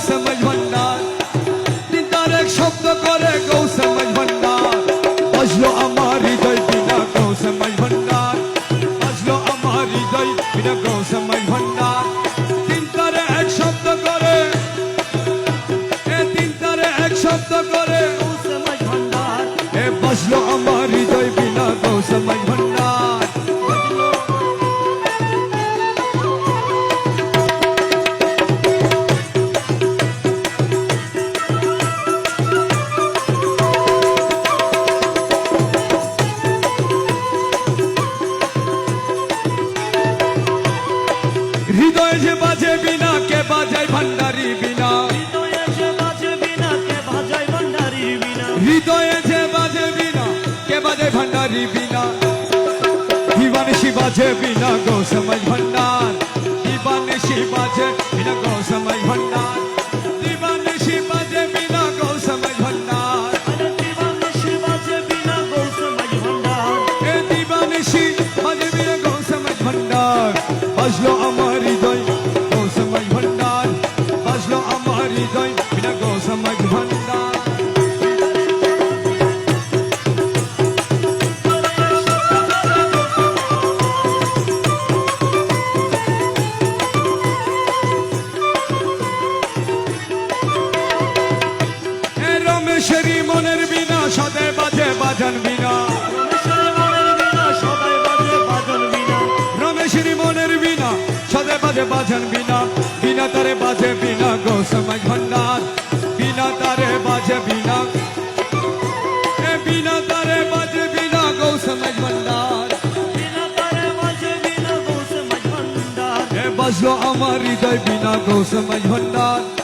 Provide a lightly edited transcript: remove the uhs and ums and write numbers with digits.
সমঝ ভান্ডার তিন তার এক শব্দ করে গৌ সমঝ ভান্ডার বাজলো আমার হৃদয় বিনা গৌ সমঝ ভান্ডার বাজলো আমার হৃদয় বিনা গৌ সমঝ ভান্ডার তিন তারে এক শব্দ করে তিন তারে এক শব্দ করে গৌ সমঝ ভান্ডার বাজলো আমার হৃদয় বিনা গৌ সমঝ ভান্ডার হৃদয় যে বাজে বিনা কে বাজায় ভান্ডারি বিনা হৃদয়ে যে বাজে বিনা কে বাজায় ভান্ডারি বিনা হৃদয়ে যে বাজে বিনা কে বাজায় ভান্ডারি বিনা দিবানিশি বাজে বিনা গো সমঝ ভান্ডার দিবানিশি বাজে বিনা গো সমঝ ভান্ডার দিবানিশি বাজে বিনা গো সমঝ ভান্ডার দিবানিশি বাজে বিনা গৌ সমঝ ভান্ডার দিবানিশি বাজে বিনা গো সমঝ ভান্ডার বাজলো আমার হৃদয় গো সমঝ ভান্ডার বাজলো আমার হৃদয় বিনা গো সমঝ ভান্ডার রমেশেরই মনের বিনা সদে বাজে বাজন বিনা রমেশেরই মনের বিনা সদে বাজে বাজন বিনা বিনা তারে বাজে বিনা গো সমঝ ভান্ডার বিনা তারে বাজে বিনা বিনা তারে বাজে বিনা গো সমঝ ভান্ডার বাজলো আমার হৃদয় বিনা গো সমঝ ভান্ডার